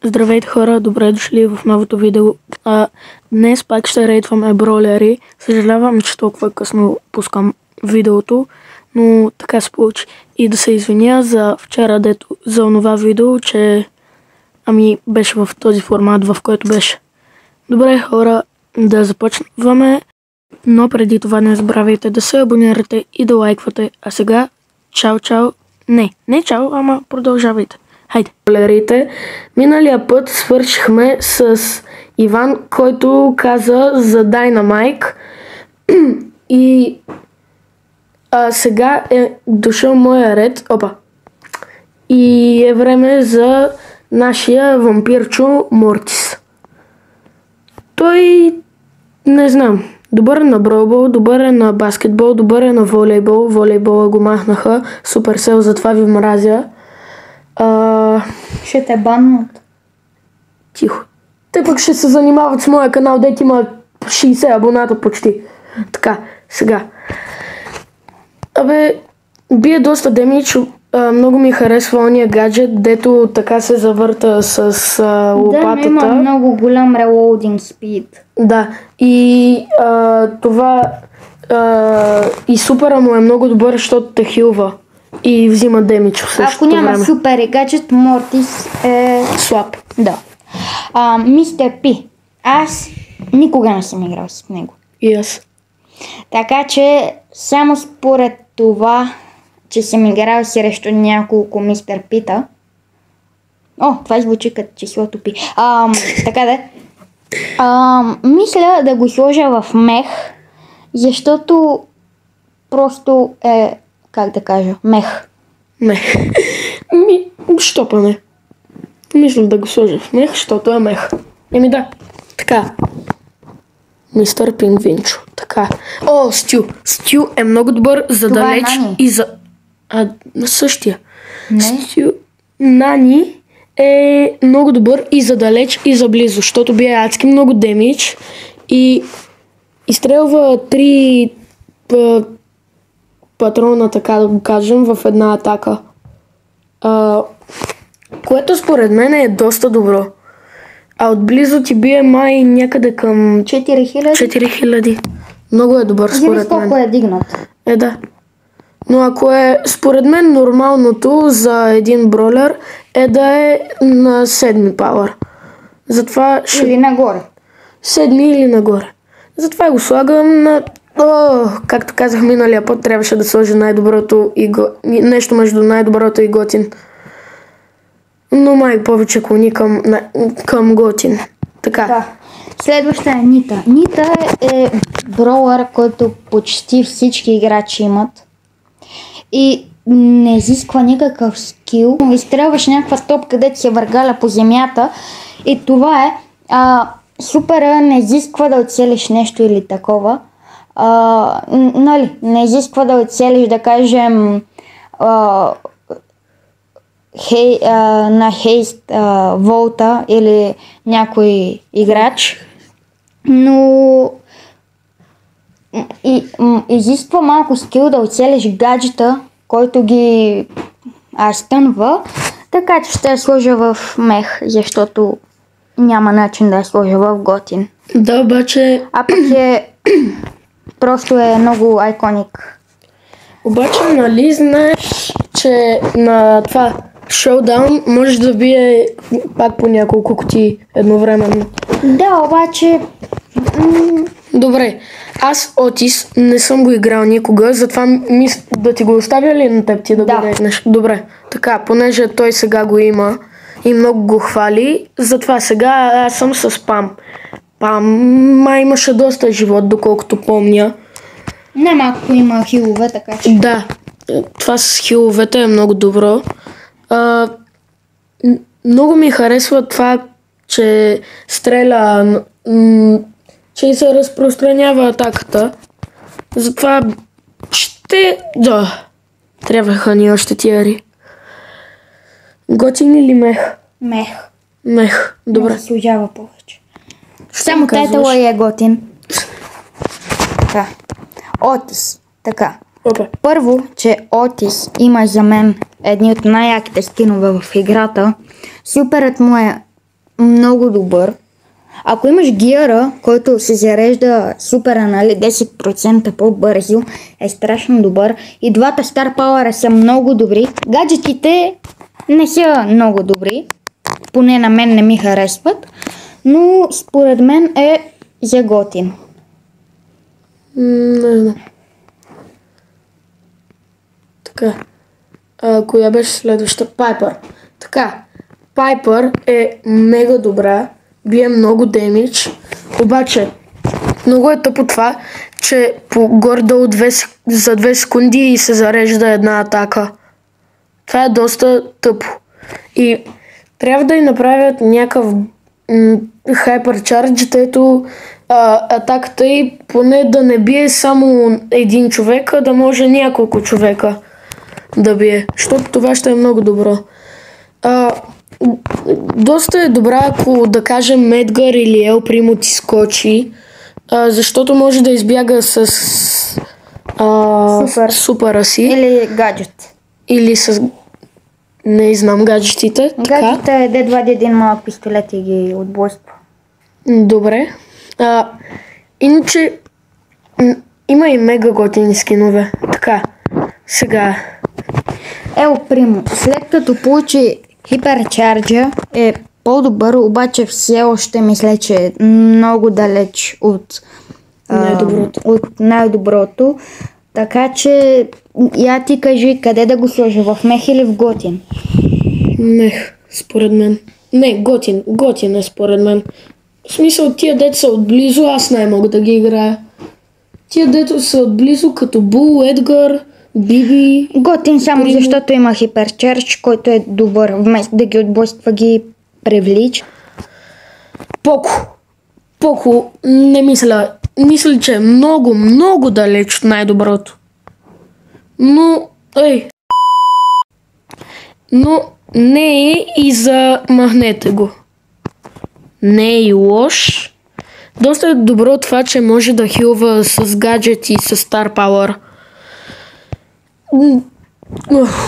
Здравейте хора, добре дошли в новото видео. Днес пак ще рейтваме бролери. Съжалявам, че толкова късно пускам видеото, но така се получи. И да се извиня за вчера, за онова видео, че беше в този формат, в който беше. Добре хора, да започваме, но преди това не забравяйте да се абонирате и да лайквате. А сега, чао. Не чао, ама продължавайте. Хайде. Бролерите. Миналия път свършихме с Иван, който каза за Dynamike. И сега е дошъл моя ред. И е време за нашия вампирчо Мортис. Той, не знам, добър е на бройбол, добър е на баскетбол, добър е на волейбол. Волейбола го махнаха. Суперсел, затова ви мразя. Ще те баннат. Тихо. Те пък ще се занимават с моя канал, дето има 60 абоната почти. Така, сега. Бие доста демидж. Много ми харесва ония гаджет, дето така се завърта с лопатата. Да, има много голям reloading speed. Да, и това и супера му е много добър, защото те хилва и взима демидж в същото време. Ако няма супер и гаджет, Мортис е слаб. Да. Мистер Пи. Аз никога не съм играл с него. И аз. Така че само според това, че съм играл срещу няколко Мистер Пита. Това звучи като числото Пи. Така да. Мисля да го сложа в мех, защото просто е, как да кажа, мех. Мех. Що па не? Мисля да го сложа в мех, защото е мех. Да. Така. Мистер Пингвинчо. Така. Стю. Стю е много добър за това далеч и за... същия. Не. Стю. Нани е много добър и за далеч и за близо, защото бие адски много демидж и изстрелва 3 патрона, така да го кажем, в една атака. Което според мен е доста добро. Отблизо ти бие май някъде към 4000? 4000. Много е добър според мен. Колко е дигнат. Да. Но ако е според мен нормалното за един бролер е да е на 7 пауър. Затова или нагоре. 7 или нагоре. Затова го слагам на... както казах миналия път, трябваше да сложи най-доброто и нещо между най-доброто и готин. Но май повече клони към готин. Така. Да. Следваща е Нита. Нита е броулър, който почти всички играчи имат. И не изисква никакъв скил. Изстрелваш някаква топка, където се въргаля по земята. И това е. Супера не изисква да оцелиш нещо или такова. Не изисква да оцелиш, да кажем, на хейст волта или някой играч, но изисква малко скил да оцелиш гаджета, който ги стънва, така че ще я сложа в мех, защото няма начин да я сложа в готин. Да, обаче... пък просто е много айконик. Обаче, нали знаеш, че на това шоудаун можеш да бие пак по няколко кутии едновременно? Да, обаче... Добре, аз Отис не съм го играл никога, затова да ти го оставя ли на теб ти да го рейтнеш? Добре, така, понеже той сега го има и много го хвали, затова сега аз съм с Пам. Пам имаше доста живот, доколкото помня. Малко има хилове, така че... Да, това с хиловете е много добро. Много ми харесва това, че стреля, че се разпространява атаката. Затова трябваха ни още тиари. Готин или мех? Мех, добре. Не заслужава повече. Само тайтъла е готин. Така. Отис. Така. Първо, че Отис има за мен едни от най-яките скинове в играта. Суперът му е много добър. Ако имаш гиъра, който се зарежда супера, нали, 10% по-бързо, е страшно добър. И двата Star Power са много добри. Гаджетите не са много добри. Поне на мен не ми харесват. Но според мен е за готин. Не знам. Така. Коя беше следваща? Пайпър. Така. Пайпър е мега добра. Бие много демидж. Обаче, много е тъпо това, че по гордо за 2 секунди и се зарежда една атака. Това е доста тъпо. И трябва да й направят някакъв хайперчардж, дето атаката й поне да не бие само един човек, а да може няколко човека да бие. Защото това ще е много добро. Доста е добра, ако да кажем Едгар или Ел Примо ти скочи, защото може да избяга с супера си. Или гаджет. Или с... Не знам гаджетите. Гаджета е D2 един малък пистолет и ги отблъсква. Добре. Иначе има и мега готини скинове. Така, сега... Ел Примо, след като получи хиперчарджа е по-добър, обаче все още мисля, че е много далеч от най-доброто. Така че я ти кажи къде да го сложа, в мех или в готин? Мех, според мен. Не, готин. Готин е според мен. В смисъл, тия дето са отблизо, аз не мога да ги играя. Тия дето са отблизо, като Бул, Едгар, Биби... Готин само защото има хиперчардж, който е добър. Вместо да ги отблъсква, ги привлича. Поко, не мисля. Мисля, че е много, много далеч от най-доброто. Но не е и за махнете го. Не е и лош. Доста е добро това, че може да хилва с гаджет и с Star Power.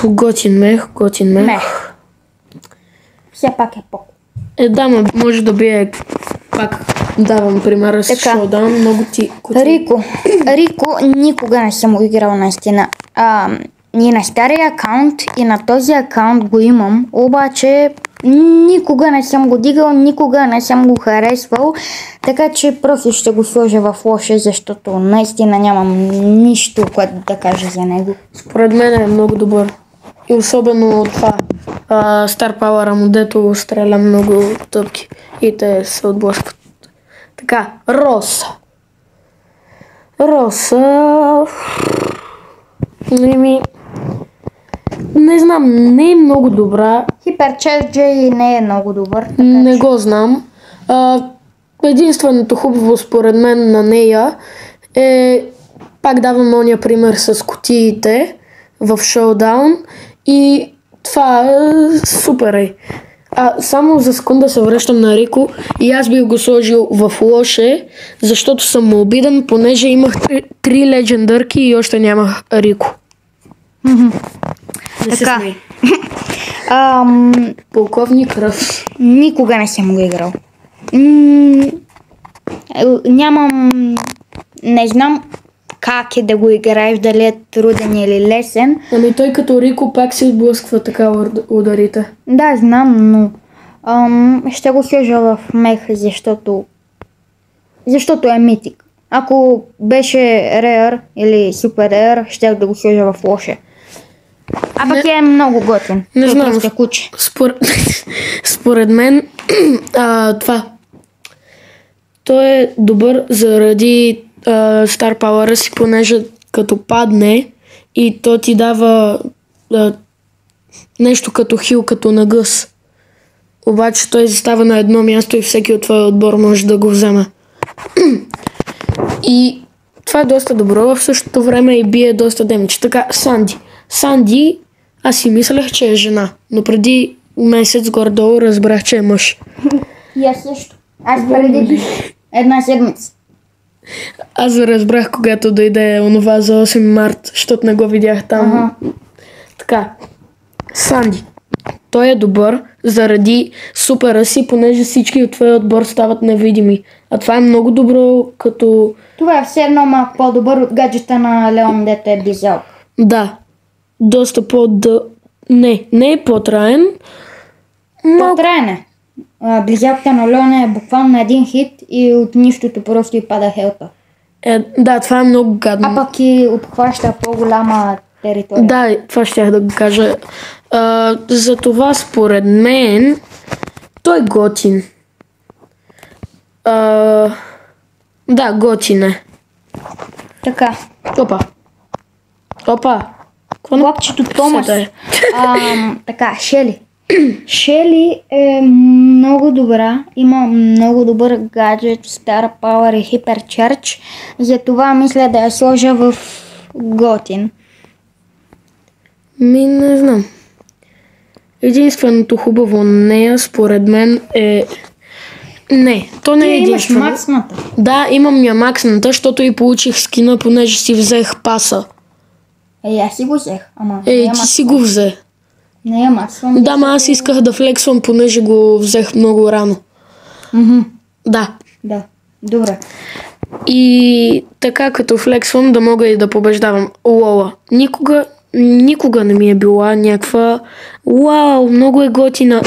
Готин мех. Все пак е Поко. Да, може да бие, пак давам примера с Showdown, много ти... Рико никога не съм го играл наистина. И на стария акаунт, и на този акаунт го имам, обаче никога не съм го дигал, никога не съм го харесвал, така че просто ще го сложа в лоше, защото наистина нямам нищо, което да кажа за него. Според мен е много добър. И особено това Star Power му, дето стреля много тъпки и те се отблъскват. Така, Роса. Не знам, не е много добра. Хиперчарджа и не е много добър. Не го знам. Единственото хубаво според мен на нея е, пак давам ония пример с кутиите в Showdown и това супер е. Само за секунда се връщам на Рико и аз бих го сложил в лоше, защото съм му обиден, понеже имах 3 легендарки и още нямах Рико. Така. Полковник Ръс. Никога не съм го играл. Нямам... Не знам как е да го играеш, дали е труден или лесен. Ами той като Рико пак се отблъсква така ударите. Да, знам, но ще го сложа в мех, защото е митик. Ако беше Rare или Super Rare, ще да го сложа в лоше. Пък е много готин. Не знам. Според мен това. Той е добър заради Star Power си, понеже като падне и то ти дава нещо като хил, като на гъс. Обаче той застава на едно място и всеки от твоя отбор може да го вземе. И това е доста добро, в същото време и бие доста демидж. Така, Санди, аз си мислех, че е жена, но преди месец горе-долу разбрах, че е мъж. И аз също. Аз преди една седмица. Аз разбрах, когато дойде онова за 8 март, защото не го видях там. Така, Санди. Той е добър, заради супера си, понеже всички от твоя отбор стават невидими. А това е много добро като... Това е все едно малко по-добър от гаджета на Леон, дето е близалка. Да, доста Не е по-траен. По-траен е. Близалката на Леон е буквално на един хит и от нищото просто и пада хелта. Да, това е много гадно. А пък и обхваща по-голяма територия. Да, това щях да го кажа. За това според мен той е готин. Да, готин е. Така. Опа. Блокчето Томас. Е. Така, Шели. Шели е много добра. Има много добър гаджет, Star Power и Hypercharge. Затова мисля да я сложа в готин. Не знам. Единственото хубаво на нея, според мен е... Не, то не е единствено. Имаш максната. Да, имам я максната, защото и получих скина, понеже си взех паса. Аз си го взех, ама... Ти си го взе. Не я максвам. Да, аз исках да флексвам, понеже го взех много рано. Да. Да, добре. И така като флексвам да мога и да побеждавам. Лола. Никога не ми е била някаква вау, много е готина.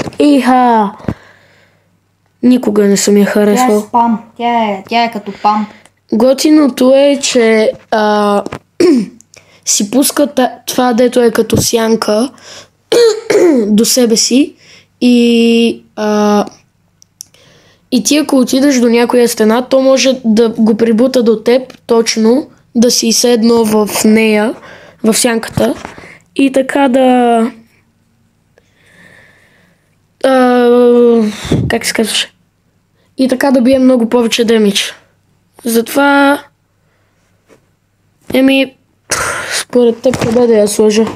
Никога не съм я харесвал. Тя е спам. Тя е като пам. Готиното е, че си пуска това, дето е като сянка до себе си и ти ако отидеш до някоя стена, то може да го прибута до теб точно, да си седно в нея, в сянката и така да... как се казваше? И така да бие много повече демидж. Затова... според теб къде да я сложа?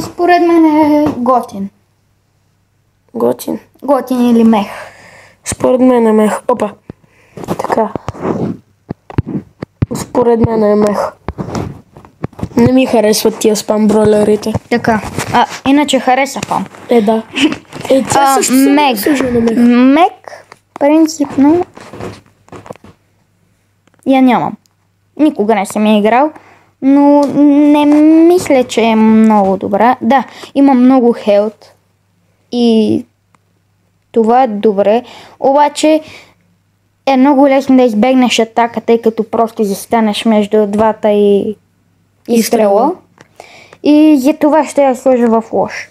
Според мен е готин. Готин? Готин или мех. Според мен е мех. Опа. Така. Според мен е мех. Не ми харесват тия спам бролерите. Така. Иначе хареса пам. Да. Тя също мег. се на мех. Мег, принципно, я нямам. Никога не съм я играл, но не мисля, че е много добра. Да, има много хелт и това е добре, обаче е много лесно да избегнеш атака, тъй като просто застанеш между двата и стрела. И за това ще я сложа в лош.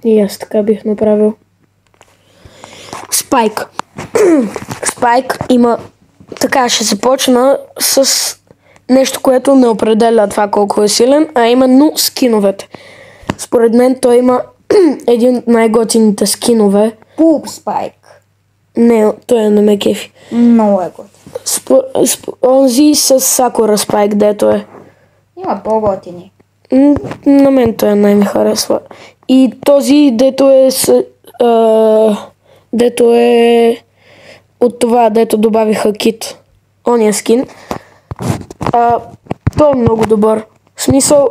И аз така бих направил. Спайк. Спайк има... Така, ще започна с нещо, което не определя това колко е силен, а именно скиновете. Според мен той има един от най-готините скинове. Пулп Спайк. Не, той не ме кефи. Много е готин. Онзи с Сакура Спайк, дето е. Има по-готини. На мен той най-ми харесва. И този, дето е от това, дето добавиха кит. Ония скин. Той е много добър. В смисъл,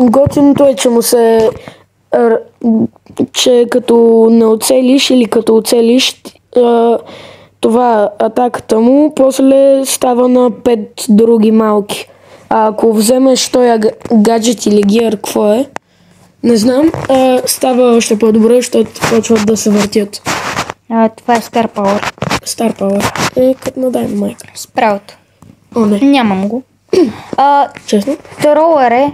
готиното е, че му се... че като не оцелиш или като оцелиш това атаката му, после става на 5 други малки. А ако вземеш този гаджет или гиър, какво е? Не знам, става още по-добре, защото почват да се въртят. Това е Star Power. Star Power. Като на Dynamite. Справото. О, не. Нямам го. Честно? Тролър е.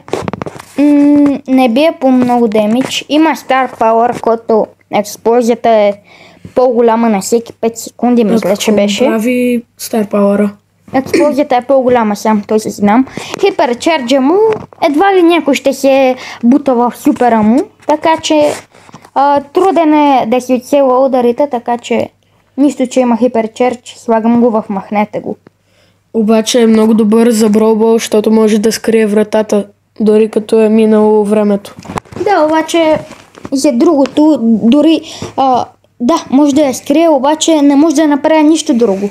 Не бие по много демидж. Има Star Power, който експлозията е по-голяма на всеки 5 секунди, мисля, че беше. Прави Star Power-а. Експлозията е по-голяма, сам той се знам. Хиперчарджа му, едва ли някой ще се бута в супера му, така че труден е да си отсела ударите, така че нищо, че има хиперчардж, слагам го в махнете го. Обаче е много добър за Brawl Ball, защото може да скрие вратата, дори като е минало времето. Да, обаче за другото, дори да, може да я скрие, обаче не може да направя нищо друго.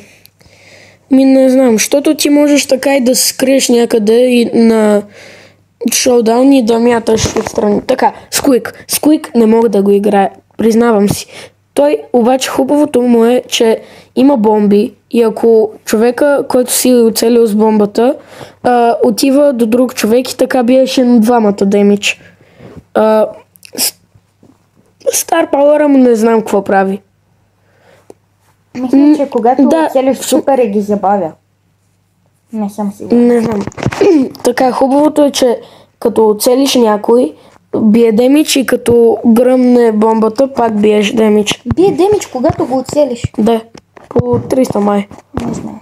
Не знам, защото ти можеш така и да се скриеш някъде и на шоудаун и да мяташ отстрани. Така, Squeak. Squeak не мога да го играя. Признавам си. Той обаче хубавото му е, че има бомби и ако човека, който си е оцелил с бомбата, отива до друг човек и така биеше на двамата демидж. Стар Пауъра му не знам какво прави. Мисля, че когато да. оцелиш супер ги забавя. Не съм сигурна. Не знам. Така, хубавото е, че като оцелиш някой, бие демидж и като гръмне бомбата, пак биеш демидж. Бие демидж, когато го оцелиш. Да, по 300 май. Не знаех.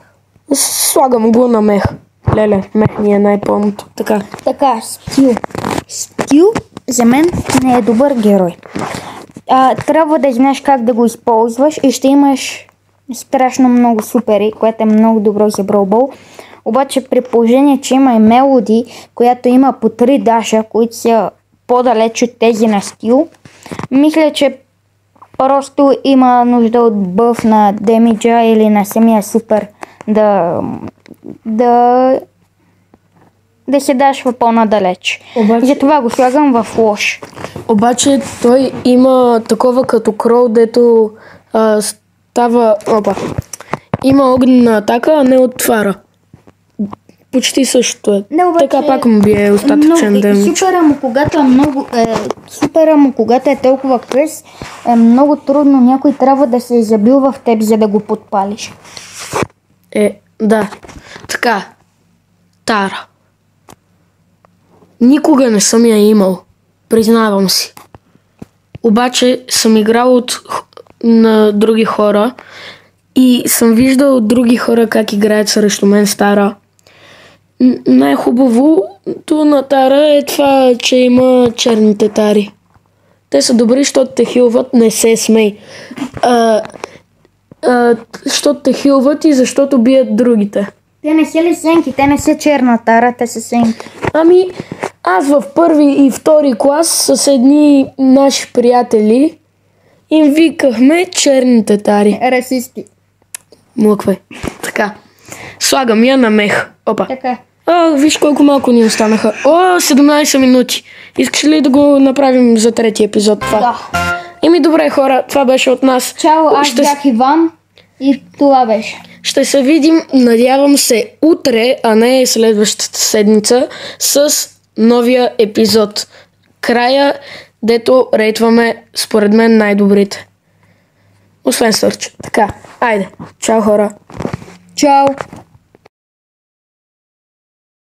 Слагам го на мех. Леле, мех ни е най-пълното. Така. Така, Скил. Скил за мен не е добър герой. Трябва да знаеш как да го използваш и ще имаш страшно много супери, което е много добро за Brawl Ball. Обаче при положение, че има и Мелоди, която има по 3 даша, които са по-далеч от тези на Скил, мисля, че просто има нужда от бъф на демиджа или на самия супер да се дашва по-надалеч. Затова го слагам в лош. Обаче той има такова като крол, дето става... Има огнена атака, а не отваря. Почти същото е. Не, обаче, така пак му бие остатъчен демидж. Супера му, когато е толкова къс, е много трудно. Някой трябва да се е забил в теб, за да го подпалиш. Да. Така. Тара. Никога не съм я имал. Признавам си. Обаче съм играл на други хора и съм виждал от други хора как играят срещу мен с Тара. Най-хубавото на Тара е това, че има черните тари. Те са добри, защото те хилват, не се смей. Защото те хилват и защото бият другите. Те не са ли сенки? Те не са черна Тара, те са сенки. Аз в първи и втори клас с едни наши приятели им викахме черните тари. Расисти. Млъквай. Така. Слагам я на мех. Опа. Така. Виж колко малко ни останаха. 17 минути. Искаш ли да го направим за трети епизод това? Да. Добре, хора, това беше от нас. Чао, аз бях Иван и това беше. Ще се видим, надявам се, утре, а не следващата седмица, с новия епизод. Края, дето рейтваме, според мен, най-добрите. Освен Сърчо. Така, айде. Чао, хора. Чао.